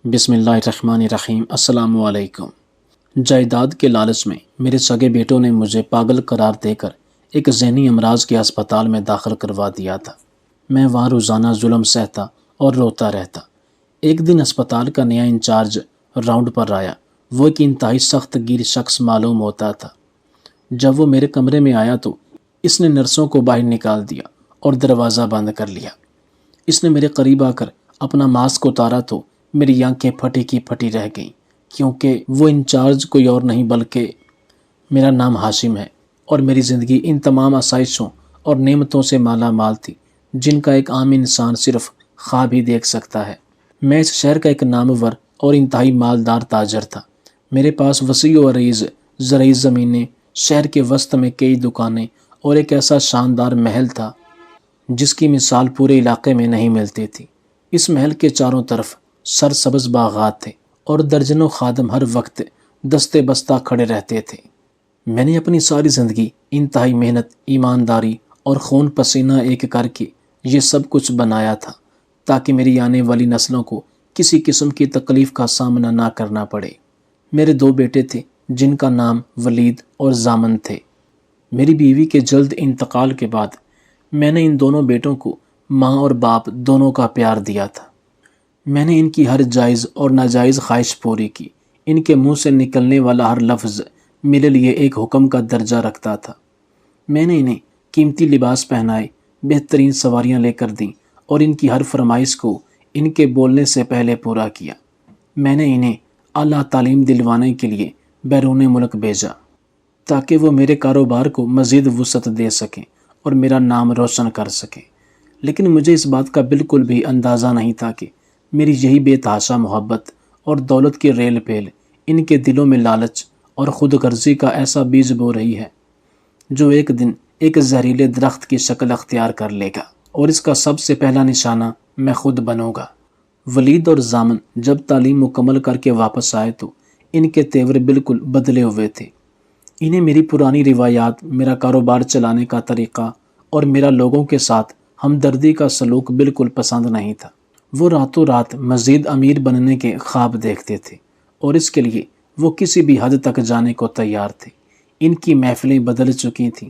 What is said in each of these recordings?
بسم اللہ الرحمن الرحیم۔ السلام علیکم۔ جائیداد کے لالچ میں میرے سگے بیٹوں نے مجھے پاگل قرار دے کر ایک ذہنی امراض کے ہسپتال میں داخل کروا دیا تھا۔ میں وہاں روزانہ ظلم سہتا اور روتا رہتا۔ ایک دن ہسپتال کا نیا انچارج راؤنڈ پر آیا۔ وہ ایک انتہائی سخت گیر شخص معلوم ہوتا تھا۔ جب وہ میرے کمرے میں آیا تو اس نے نرسوں کو باہر نکال دیا اور دروازہ بند کر لیا۔ اس نے میرے قریب آ کر اپنا ماسک اتارا تو میری آنکھیں پھٹی کی پھٹی رہ گئیں، کیونکہ وہ انچارج کوئی اور نہیں بلکہ میرا نام ہاشم ہے، اور میری زندگی ان تمام آسائشوں اور نعمتوں سے مالا مال تھی جن کا ایک عام انسان صرف خواب ہی دیکھ سکتا ہے۔ میں اس شہر کا ایک نامور اور انتہائی مالدار تاجر تھا۔ میرے پاس وسیع و عریض زرعی زمینیں، شہر کے وسط میں کئی دکانیں اور ایک ایسا شاندار محل تھا جس کی مثال پورے علاقے میں نہیں ملتی تھی۔ اس محل کے چاروں طرف سرسبز باغات تھے اور درجنوں خادم ہر وقت دستے بستہ کھڑے رہتے تھے۔ میں نے اپنی ساری زندگی انتہائی محنت، ایمانداری اور خون پسینہ ایک کر کے یہ سب کچھ بنایا تھا تاکہ میری آنے والی نسلوں کو کسی قسم کی تکلیف کا سامنا نہ کرنا پڑے۔ میرے دو بیٹے تھے جن کا نام ولید اور ضامن تھے۔ میری بیوی کے جلد انتقال کے بعد میں نے ان دونوں بیٹوں کو ماں اور باپ دونوں کا پیار دیا تھا۔ میں نے ان کی ہر جائز اور ناجائز خواہش پوری کی۔ ان کے منہ سے نکلنے والا ہر لفظ میرے لیے ایک حکم کا درجہ رکھتا تھا۔ میں نے انہیں قیمتی لباس پہنائے، بہترین سواریاں لے کر دیں اور ان کی ہر فرمائش کو ان کے بولنے سے پہلے پورا کیا۔ میں نے انہیں اعلیٰ تعلیم دلوانے کے لیے بیرون ملک بھیجا تاکہ وہ میرے کاروبار کو مزید وسعت دے سکیں اور میرا نام روشن کر سکیں۔ لیکن مجھے اس بات کا بالکل بھی اندازہ نہیں تھا کہ میری یہی بے تحاشا محبت اور دولت کی ریل پیل ان کے دلوں میں لالچ اور خود غرضی کا ایسا بیج بو رہی ہے جو ایک دن ایک زہریلے درخت کی شکل اختیار کر لے گا، اور اس کا سب سے پہلا نشانہ میں خود بنوں گا۔ ولید اور ضامن جب تعلیم مکمل کر کے واپس آئے تو ان کے تیور بالکل بدلے ہوئے تھے۔ انہیں میری پرانی روایات، میرا کاروبار چلانے کا طریقہ اور میرا لوگوں کے ساتھ ہمدردی کا سلوک بالکل پسند نہیں تھا۔ وہ راتوں رات مزید امیر بننے کے خواب دیکھتے تھے اور اس کے لیے وہ کسی بھی حد تک جانے کو تیار تھے۔ ان کی محفلیں بدل چکی تھیں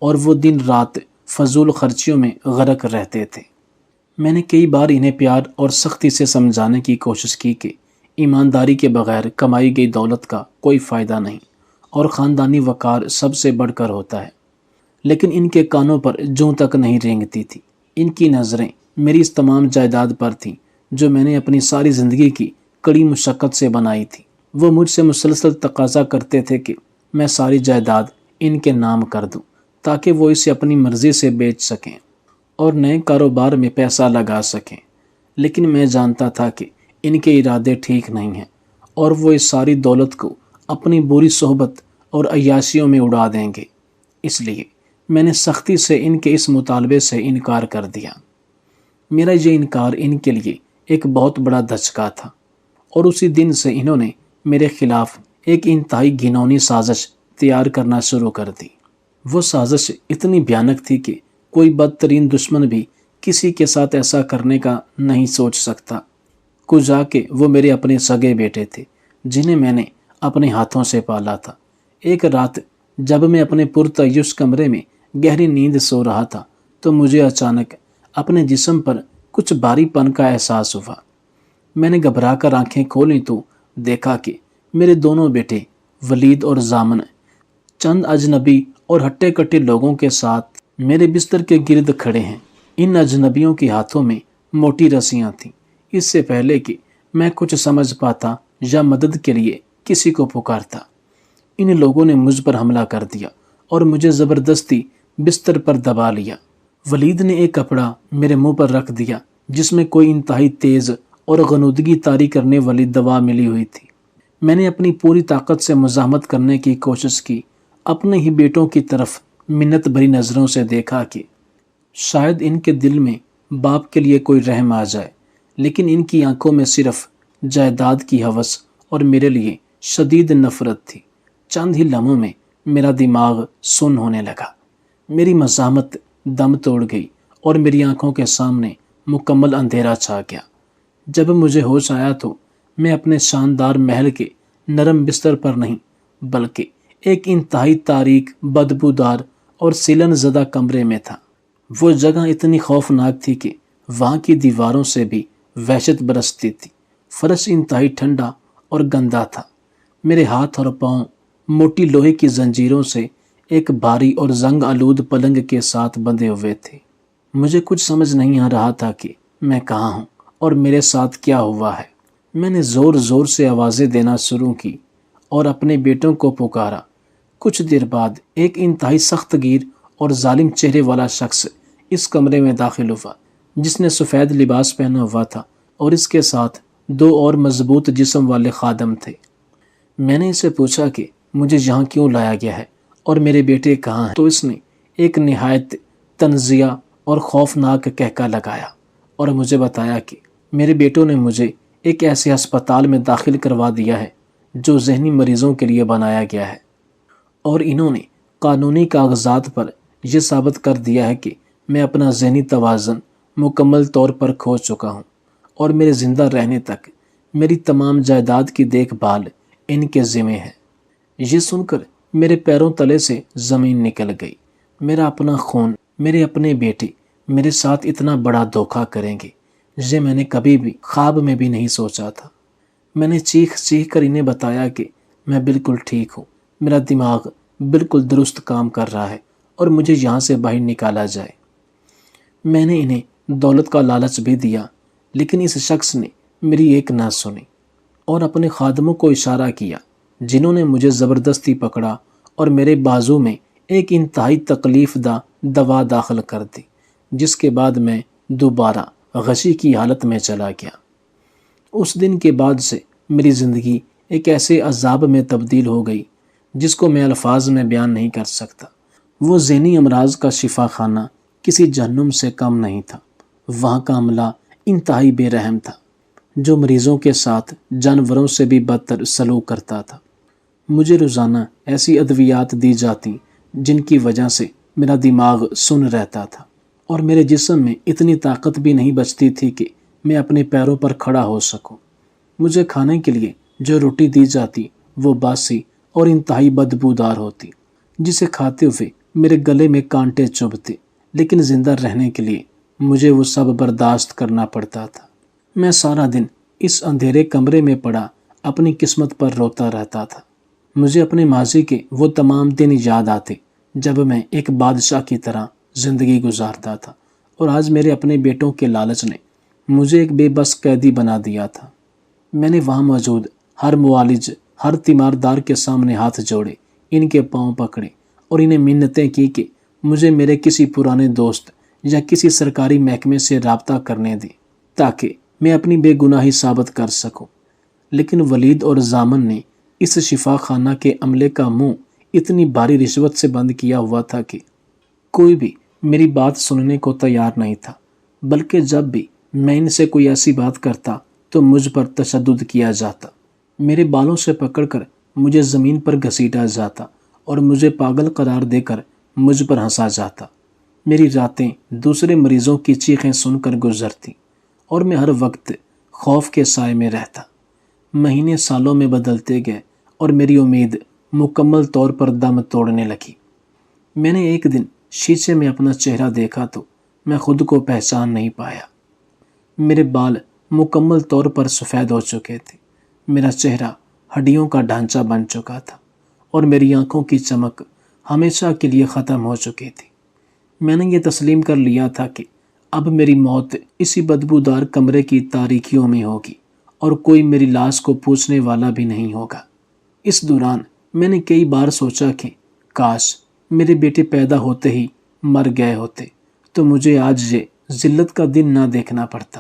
اور وہ دن رات فضول خرچیوں میں غرق رہتے تھے۔ میں نے کئی بار انہیں پیار اور سختی سے سمجھانے کی کوشش کی کہ ایمانداری کے بغیر کمائی گئی دولت کا کوئی فائدہ نہیں اور خاندانی وقار سب سے بڑھ کر ہوتا ہے، لیکن ان کے کانوں پر جوں تک نہیں رینگتی تھی۔ ان کی نظریں میری اس تمام جائیداد پر تھیں جو میں نے اپنی ساری زندگی کی کڑی مشقت سے بنائی تھی۔ وہ مجھ سے مسلسل تقاضا کرتے تھے کہ میں ساری جائیداد ان کے نام کر دوں تاکہ وہ اسے اپنی مرضی سے بیچ سکیں اور نئے کاروبار میں پیسہ لگا سکیں، لیکن میں جانتا تھا کہ ان کے ارادے ٹھیک نہیں ہیں اور وہ اس ساری دولت کو اپنی بری صحبت اور عیاشیوں میں اڑا دیں گے۔ اس لیے میں نے سختی سے ان کے اس مطالبے سے انکار کر دیا۔ میرا یہ انکار ان کے لیے ایک بہت بڑا دھچکا تھا، اور اسی دن سے انہوں نے میرے خلاف ایک انتہائی گھناؤنی سازش تیار کرنا شروع کر دی۔ وہ سازش اتنی بھیانک تھی کہ کوئی بدترین دشمن بھی کسی کے ساتھ ایسا کرنے کا نہیں سوچ سکتا۔ کجا کہ وہ میرے اپنے سگے بیٹے تھے جنہیں میں نے اپنے ہاتھوں سے پالا تھا۔ ایک رات جب میں اپنے پرتعیش کمرے میں گہری نیند سو رہا تھا تو مجھے اچانک اپنے جسم پر کچھ بھاری پن کا احساس ہوا۔ میں نے گھبرا کر آنکھیں کھولیں تو دیکھا کہ میرے دونوں بیٹے ولید اور ضامن چند اجنبی اور ہٹے کٹے لوگوں کے ساتھ میرے بستر کے گرد کھڑے ہیں۔ ان اجنبیوں کے ہاتھوں میں موٹی رسیاں تھیں۔ اس سے پہلے کہ میں کچھ سمجھ پاتا یا مدد کے لیے کسی کو پکارتا، ان لوگوں نے مجھ پر حملہ کر دیا اور مجھے زبردستی بستر پر دبا لیا۔ ولید نے ایک کپڑا میرے منہ پر رکھ دیا جس میں کوئی انتہائی تیز اور غنودگی طاری کرنے والی دوا ملی ہوئی تھی۔ میں نے اپنی پوری طاقت سے مزاحمت کرنے کی کوشش کی، اپنے ہی بیٹوں کی طرف منت بھری نظروں سے دیکھا کہ شاید ان کے دل میں باپ کے لیے کوئی رحم آ جائے، لیکن ان کی آنکھوں میں صرف جائیداد کی ہوس اور میرے لیے شدید نفرت تھی۔ چند ہی لمحوں میں میرا دماغ سن ہونے لگا، میری مزاحمت دم توڑ گئی اور میری آنکھوں کے سامنے مکمل اندھیرا چھا گیا۔ جب مجھے ہوش آیا تو میں اپنے شاندار محل کے نرم بستر پر نہیں بلکہ ایک انتہائی تاریک، بدبودار اور سیلن زدہ کمرے میں تھا۔ وہ جگہ اتنی خوفناک تھی کہ وہاں کی دیواروں سے بھی وحشت برستی تھی۔ فرش انتہائی ٹھنڈا اور گندا تھا۔ میرے ہاتھ اور پاؤں موٹی لوہے کی زنجیروں سے ایک بھاری اور زنگ آلود پلنگ کے ساتھ بندھے ہوئے تھے۔ مجھے کچھ سمجھ نہیں آ رہا تھا کہ میں کہاں ہوں اور میرے ساتھ کیا ہوا ہے۔ میں نے زور زور سے آوازیں دینا شروع کی اور اپنے بیٹوں کو پکارا۔ کچھ دیر بعد ایک انتہائی سخت گیر اور ظالم چہرے والا شخص اس کمرے میں داخل ہوا، جس نے سفید لباس پہنا ہوا تھا اور اس کے ساتھ 2 اور مضبوط جسم والے خادم تھے۔ میں نے اسے پوچھا کہ مجھے یہاں کیوں لایا گیا ہے اور میرے بیٹے کہاں ہیں، تو اس نے ایک نہایت طنزیہ اور خوفناک کہکا لگایا اور مجھے بتایا کہ میرے بیٹوں نے مجھے ایک ایسے ہسپتال میں داخل کروا دیا ہے جو ذہنی مریضوں کے لیے بنایا گیا ہے، اور انہوں نے قانونی کاغذات پر یہ ثابت کر دیا ہے کہ میں اپنا ذہنی توازن مکمل طور پر کھو چکا ہوں اور میرے زندہ رہنے تک میری تمام جائیداد کی دیکھ بھال ان کے ذمہ ہے۔ یہ سن کر میرے پیروں تلے سے زمین نکل گئی۔ میرا اپنا خون، میرے اپنے بیٹے میرے ساتھ اتنا بڑا دھوکہ کریں گے، یہ میں نے کبھی بھی خواب میں بھی نہیں سوچا تھا۔ میں نے چیخ چیخ کر انہیں بتایا کہ میں بالکل ٹھیک ہوں، میرا دماغ بالکل درست کام کر رہا ہے اور مجھے یہاں سے باہر نکالا جائے۔ میں نے انہیں دولت کا لالچ بھی دیا، لیکن اس شخص نے میری ایک نہ سنی اور اپنے خادموں کو اشارہ کیا، جنہوں نے مجھے زبردستی پکڑا اور میرے بازو میں ایک انتہائی تکلیف دہ دوا داخل کر دی، جس کے بعد میں دوبارہ غشی کی حالت میں چلا گیا۔ اس دن کے بعد سے میری زندگی ایک ایسے عذاب میں تبدیل ہو گئی جس کو میں الفاظ میں بیان نہیں کر سکتا۔ وہ ذہنی امراض کا شفا خانہ کسی جہنم سے کم نہیں تھا۔ وہاں کا عملہ انتہائی بے رحم تھا، جو مریضوں کے ساتھ جانوروں سے بھی بدتر سلوک کرتا تھا۔ مجھے روزانہ ایسی ادویات دی جاتی جن کی وجہ سے میرا دماغ سن رہتا تھا اور میرے جسم میں اتنی طاقت بھی نہیں بچتی تھی کہ میں اپنے پیروں پر کھڑا ہو سکوں۔ مجھے کھانے کے لیے جو روٹی دی جاتی وہ باسی اور انتہائی بدبودار ہوتی، جسے کھاتے ہوئے میرے گلے میں کانٹے چبھتے، لیکن زندہ رہنے کے لیے مجھے وہ سب برداشت کرنا پڑتا تھا۔ میں سارا دن اس اندھیرے کمرے میں پڑا اپنی قسمت پر روتا رہتا تھا۔ مجھے اپنے ماضی کے وہ تمام دن یاد آتے جب میں ایک بادشاہ کی طرح زندگی گزارتا تھا، اور آج میرے اپنے بیٹوں کے لالچ نے مجھے ایک بے بس قیدی بنا دیا تھا۔ میں نے وہاں موجود ہر معالج، ہر تیماردار کے سامنے ہاتھ جوڑے، ان کے پاؤں پکڑے اور انہیں منتیں کی کہ مجھے میرے کسی پرانے دوست یا کسی سرکاری محکمے سے رابطہ کرنے دیں تاکہ میں اپنی بے گناہی ثابت کر سکوں۔ لیکن ولید اور زامن نے اس شفا خانہ کے عملے کا منہ اتنی بھاری رشوت سے بند کیا ہوا تھا کہ کوئی بھی میری بات سننے کو تیار نہیں تھا، بلکہ جب بھی میں ان سے کوئی ایسی بات کرتا تو مجھ پر تشدد کیا جاتا، میرے بالوں سے پکڑ کر مجھے زمین پر گھسیٹا جاتا اور مجھے پاگل قرار دے کر مجھ پر ہنسا جاتا۔ میری راتیں دوسرے مریضوں کی چیخیں سن کر گزرتی اور میں ہر وقت خوف کے سائے میں رہتا۔ مہینے سالوں میں بدلتے گئے اور میری امید مکمل طور پر دم توڑنے لگی۔ میں نے ایک دن شیشے میں اپنا چہرہ دیکھا تو میں خود کو پہچان نہیں پایا۔ میرے بال مکمل طور پر سفید ہو چکے تھے، میرا چہرہ ہڈیوں کا ڈھانچہ بن چکا تھا اور میری آنکھوں کی چمک ہمیشہ کے لیے ختم ہو چکی تھی۔ میں نے یہ تسلیم کر لیا تھا کہ اب میری موت اسی بدبودار کمرے کی تاریکیوں میں ہوگی اور کوئی میری لاش کو پوچھنے والا بھی نہیں ہوگا۔ اس دوران میں نے کئی بار سوچا کہ کاش میرے بیٹے پیدا ہوتے ہی مر گئے ہوتے تو مجھے آج یہ ذلت کا دن نہ دیکھنا پڑتا۔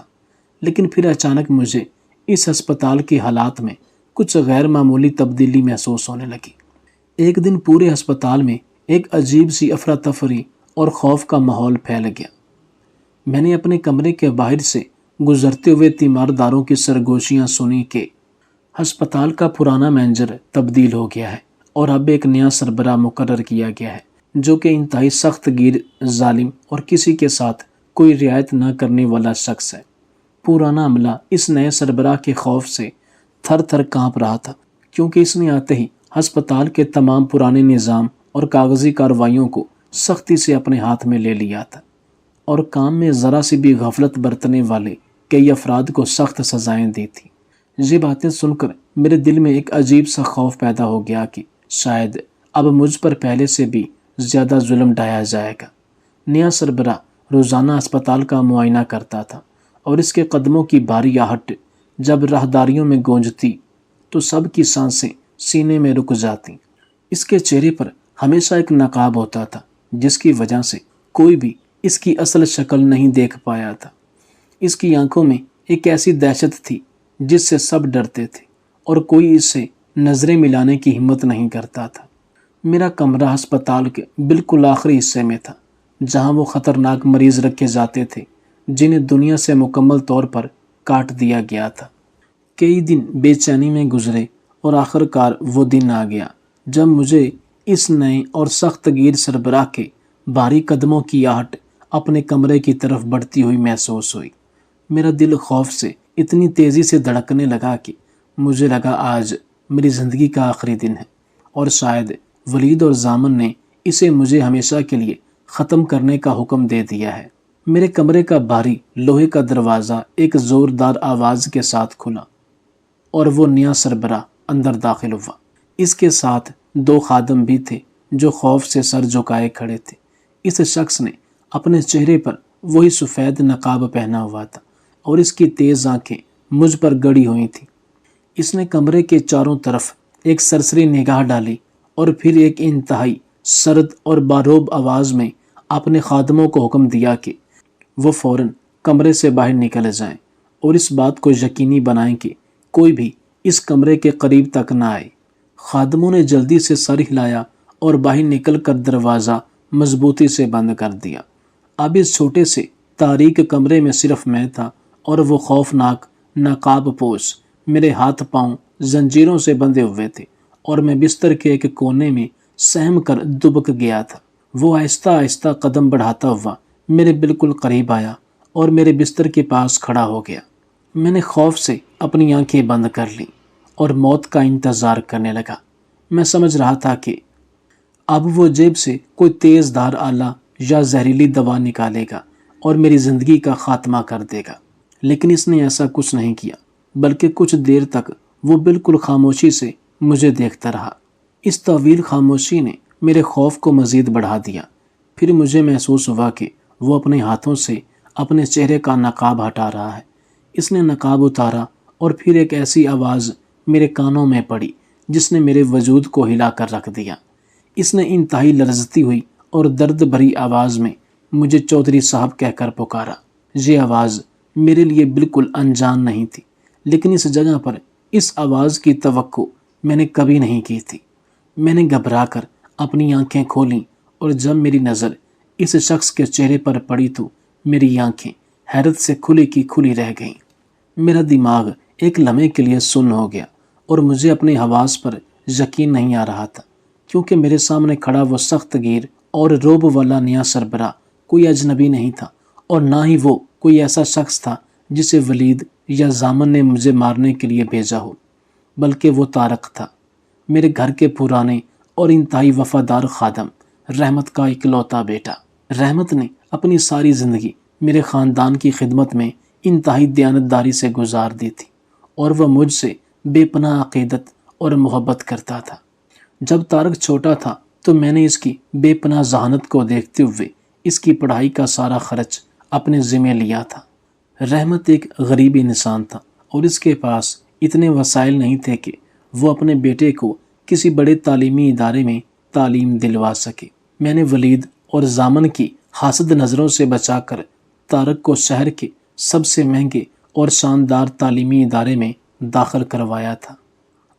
لیکن پھر اچانک مجھے اس ہسپتال کے حالات میں کچھ غیر معمولی تبدیلی محسوس ہونے لگی۔ ایک دن پورے ہسپتال میں ایک عجیب سی افراتفری اور خوف کا ماحول پھیل گیا۔ میں نے اپنے کمرے کے باہر سے گزرتے ہوئے تیمارداروں کی سرگوشیاں سنی کہ ہسپتال کا پرانا مینیجر تبدیل ہو گیا ہے اور اب ایک نیا سربراہ مقرر کیا گیا ہے جو کہ انتہائی سخت گیر، ظالم اور کسی کے ساتھ کوئی رعایت نہ کرنے والا شخص ہے۔ پرانا عملہ اس نئے سربراہ کے خوف سے تھر تھر کانپ رہا تھا، کیونکہ اس نے آتے ہی ہسپتال کے تمام پرانے نظام اور کاغذی کارروائیوں کو سختی سے اپنے ہاتھ میں لے لیا تھا، اور کام میں ذرا سی بھی غفلت برتنے والے کئی افراد کو سخت سزائیں دی تھیں۔ یہ باتیں سن کر میرے دل میں ایک عجیب سا خوف پیدا ہو گیا کہ شاید اب مجھ پر پہلے سے بھی زیادہ ظلم ڈھایا جائے گا۔ نیا سربراہ روزانہ اسپتال کا معائنہ کرتا تھا، اور اس کے قدموں کی بھاری آہٹ جب راہداریوں میں گونجتی تو سب کی سانسیں سینے میں رک جاتی۔ اس کے چہرے پر ہمیشہ ایک نقاب ہوتا تھا، جس کی وجہ سے کوئی بھی اس کی اصل شکل نہیں دیکھ پایا تھا۔ اس کی آنکھوں میں ایک ایسی دہشت تھی جس سے سب ڈرتے تھے، اور کوئی اس سے نظریں ملانے کی ہمت نہیں کرتا تھا۔ میرا کمرہ ہسپتال کے بالکل آخری حصے میں تھا، جہاں وہ خطرناک مریض رکھے جاتے تھے جنہیں دنیا سے مکمل طور پر کاٹ دیا گیا تھا۔ کئی دن بے چینی میں گزرے، اور آخر کار وہ دن آ گیا جب مجھے اس نئے اور سخت گیر سربراہ کے بھاری قدموں کی آہٹ اپنے کمرے کی طرف بڑھتی ہوئی محسوس ہوئی۔ میرا دل خوف سے اتنی تیزی سے دھڑکنے لگا کہ مجھے لگا آج میری زندگی کا آخری دن ہے، اور شاید ولید اور زامن نے اسے مجھے ہمیشہ کے لیے ختم کرنے کا حکم دے دیا ہے۔ میرے کمرے کا بھاری لوہے کا دروازہ ایک زوردار آواز کے ساتھ کھلا، اور وہ نیا سربراہ اندر داخل ہوا۔ اس کے ساتھ 2 خادم بھی تھے جو خوف سے سر جھکائے کھڑے تھے۔ اس شخص نے اپنے چہرے پر وہی سفید نقاب پہنا ہوا تھا، اور اس کی تیز آنکھیں مجھ پر گڑی ہوئی تھیں۔ اس نے کمرے کے چاروں طرف ایک سرسری نگاہ ڈالی، اور پھر ایک انتہائی سرد اور باروب آواز میں اپنے خادموں کو حکم دیا کہ وہ فوراً کمرے سے باہر نکل جائیں، اور اس بات کو یقینی بنائیں کہ کوئی بھی اس کمرے کے قریب تک نہ آئے۔ خادموں نے جلدی سے سر ہلایا اور باہر نکل کر دروازہ مضبوطی سے بند کر دیا۔ اب اس چھوٹے سے تاریک کمرے میں صرف میں تھا، اور وہ خوفناک نقاب پوش میرے ہاتھ پاؤں زنجیروں سے بندھے ہوئے تھے، اور میں بستر کے ایک کونے میں سہم کر دبک گیا تھا۔ وہ آہستہ آہستہ قدم بڑھاتا ہوا میرے بالکل قریب آیا اور میرے بستر کے پاس کھڑا ہو گیا۔ میں نے خوف سے اپنی آنکھیں بند کر لیں اور موت کا انتظار کرنے لگا۔ میں سمجھ رہا تھا کہ اب وہ جیب سے کوئی تیز دھار آلہ یا زہریلی دوا نکالے گا اور میری زندگی کا خاتمہ کر دے گا، لیکن اس نے ایسا کچھ نہیں کیا، بلکہ کچھ دیر تک وہ بالکل خاموشی سے مجھے دیکھتا رہا۔ اس طویل خاموشی نے میرے خوف کو مزید بڑھا دیا۔ پھر مجھے محسوس ہوا کہ وہ اپنے ہاتھوں سے اپنے چہرے کا نقاب ہٹا رہا ہے۔ اس نے نقاب اتارا، اور پھر ایک ایسی آواز میرے کانوں میں پڑی جس نے میرے وجود کو ہلا کر رکھ دیا۔ اس نے انتہائی لرزتی ہوئی اور درد بھری آواز میں مجھے چودھری صاحب کہہ کر پکارا۔ یہ آواز میرے لیے بالکل انجان نہیں تھی، لیکن اس جگہ پر اس آواز کی توقع میں نے کبھی نہیں کی تھی۔ میں نے گھبرا کر اپنی آنکھیں کھولیں، اور جب میری نظر اس شخص کے چہرے پر پڑی تو میری آنکھیں حیرت سے کھلی کی کھلی رہ گئیں۔ میرا دماغ ایک لمحے کے لیے سن ہو گیا، اور مجھے اپنے حواس پر یقین نہیں آ رہا تھا، کیونکہ میرے سامنے کھڑا وہ سخت گیر اور روب والا نیا سربراہ کوئی اجنبی نہیں تھا، اور نہ ہی وہ کوئی ایسا شخص تھا جسے ولید یا زامن نے مجھے مارنے کے لیے بھیجا ہو، بلکہ وہ طارق تھا، میرے گھر کے پرانے اور انتہائی وفادار خادم، رحمت کا اکلوتا بیٹا۔ رحمت نے اپنی ساری زندگی میرے خاندان کی خدمت میں انتہائی دیانتداری سے گزار دی تھی، اور وہ مجھ سے بے پناہ عقیدت اور محبت کرتا تھا۔ جب طارق چھوٹا تھا تو میں نے اس کی بے پناہ ذہانت کو دیکھتے ہوئے اس کی پڑھائی کا سارا خرچ اپنے ذمہ لیا تھا۔ رحمت ایک غریب انسان تھا، اور اس کے پاس اتنے وسائل نہیں تھے کہ وہ اپنے بیٹے کو کسی بڑے تعلیمی ادارے میں تعلیم دلوا سکے۔ میں نے ولید اور زامن کی حاسد نظروں سے بچا کر طارق کو شہر کے سب سے مہنگے اور شاندار تعلیمی ادارے میں داخل کروایا تھا،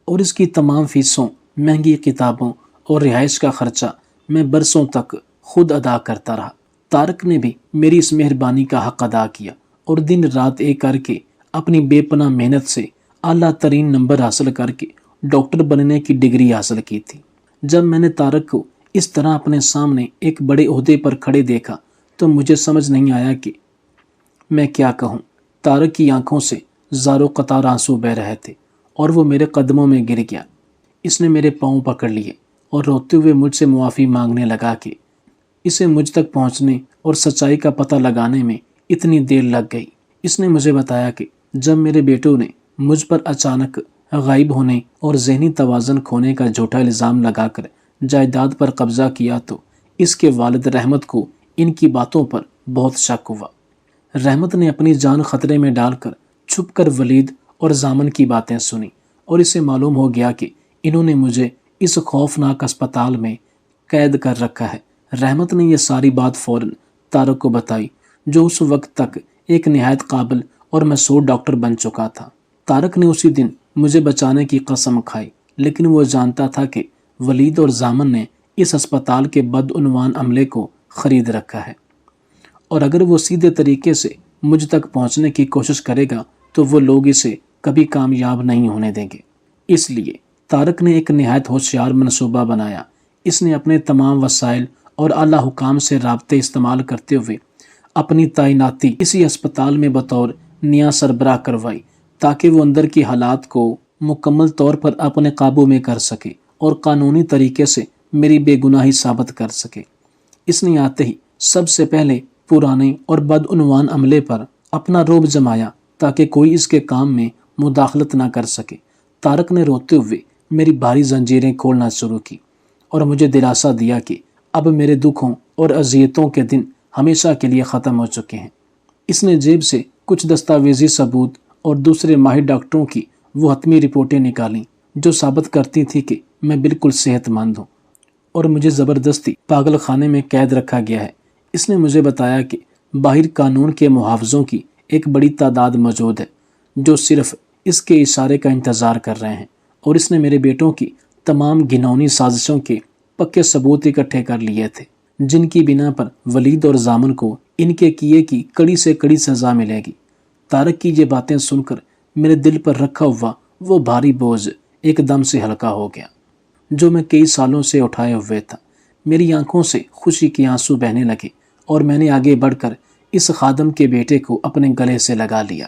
اور اس کی تمام فیسوں، مہنگی کتابوں اور رہائش کا خرچہ میں برسوں تک خود ادا کرتا رہا۔ طارق نے بھی میری اس مہربانی کا حق ادا کیا، اور دن رات ایک کر کے اپنی بے پناہ محنت سے اعلیٰ ترین نمبر حاصل کر کے ڈاکٹر بننے کی ڈگری حاصل کی تھی۔ جب میں نے طارق کو اس طرح اپنے سامنے ایک بڑے عہدے پر کھڑے دیکھا تو مجھے سمجھ نہیں آیا کہ میں کیا کہوں۔ طارق کی آنکھوں سے زارو قطار آنسو بہہ رہے تھے، اور وہ میرے قدموں میں گر گیا۔ اس نے میرے پاؤں پکڑ لیے اور روتے ہوئے مجھ سے معافی مانگنے لگا کہ اسے مجھ تک پہنچنے اور سچائی کا پتہ لگانے میں اتنی دیر لگ گئی۔ اس نے مجھے بتایا کہ جب میرے بیٹوں نے مجھ پر اچانک غائب ہونے اور ذہنی توازن کھونے کا جھوٹا الزام لگا کر جائیداد پر قبضہ کیا تو اس کے والد رحمت کو ان کی باتوں پر بہت شک ہوا۔ رحمت نے اپنی جان خطرے میں ڈال کر چھپ کر ولید اور زامن کی باتیں سنی اور اسے معلوم ہو گیا کہ انہوں نے مجھے اس خوفناک اسپتال میں قید کر رکھا ہے۔ رحمت نے یہ ساری بات فوراً طارق کو بتائی، جو اس وقت تک ایک نہایت قابل اور مشہور ڈاکٹر بن چکا تھا۔ طارق نے اسی دن مجھے بچانے کی قسم کھائی، لیکن وہ جانتا تھا کہ ولید اور زامن نے اس اسپتال کے بدعنوان عملے کو خرید رکھا ہے، اور اگر وہ سیدھے طریقے سے مجھ تک پہنچنے کی کوشش کرے گا تو وہ لوگ اسے کبھی کامیاب نہیں ہونے دیں گے۔ اس لیے طارق نے ایک نہایت ہوشیار منصوبہ بنایا۔ اس نے اپنے تمام وسائل اور اعلیٰ حکام سے رابطے استعمال کرتے ہوئے اپنی تعیناتی اسی اسپتال میں بطور نیا سربراہ کروائی، تاکہ وہ اندر کی حالات کو مکمل طور پر اپنے قابو میں کر سکے اور قانونی طریقے سے میری بے گناہی ثابت کر سکے۔ اس نے آتے ہی سب سے پہلے پرانے اور بدعنوان عملے پر اپنا رعب جمایا تاکہ کوئی اس کے کام میں مداخلت نہ کر سکے۔ طارق نے روتے ہوئے میری بھاری زنجیریں کھولنا شروع کی اور مجھے دلاسا دیا کہ اب میرے دکھوں اور اذیتوں کے دن ہمیشہ کے لیے ختم ہو چکے ہیں۔ اس نے جیب سے کچھ دستاویزی ثبوت اور دوسرے ماہر ڈاکٹروں کی وہ حتمی رپورٹیں نکالیں جو ثابت کرتی تھی کہ میں بالکل صحت مند ہوں اور مجھے زبردستی پاگل خانے میں قید رکھا گیا ہے۔ اس نے مجھے بتایا کہ باہر قانون کے محافظوں کی ایک بڑی تعداد موجود ہے جو صرف اس کے اشارے کا انتظار کر رہے ہیں، اور اس نے میرے بیٹوں کی تمام گھناؤنی سازشوں کے پکے ثبوت اکٹھے کر لیے تھے، جن کی بنا پر ولید اور زامن کو ان کے کیے کی کڑی سے کڑی سزا ملے گی۔ طارق کی یہ باتیں سن کر میرے دل پر رکھا ہوا وہ بھاری بوجھ ایک دم سے ہلکا ہو گیا جو میں کئی سالوں سے اٹھائے ہوئے تھا۔ میری آنکھوں سے خوشی کے آنسو بہنے لگے اور میں نے آگے بڑھ کر اس خادم کے بیٹے کو اپنے گلے سے لگا لیا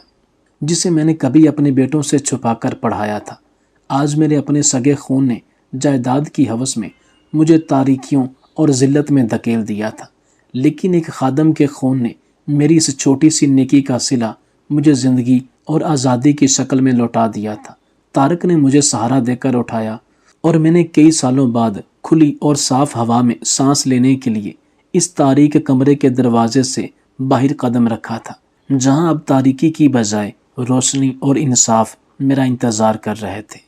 جسے میں نے کبھی اپنے بیٹوں سے چھپا کر پڑھایا تھا۔ آج میرے اپنے سگے خون نے جائیداد کی ہوس میں مجھے تاریکیوں اور ذلت میں دھکیل دیا تھا، لیکن ایک خادم کے خون نے میری اس چھوٹی سی نیکی کا صلہ مجھے زندگی اور آزادی کی شکل میں لوٹا دیا تھا۔ طارق نے مجھے سہارا دے کر اٹھایا اور میں نے کئی سالوں بعد کھلی اور صاف ہوا میں سانس لینے کے لیے اس تاریک کمرے کے دروازے سے باہر قدم رکھا تھا، جہاں اب تاریکی کی بجائے روشنی اور انصاف میرا انتظار کر رہے تھے۔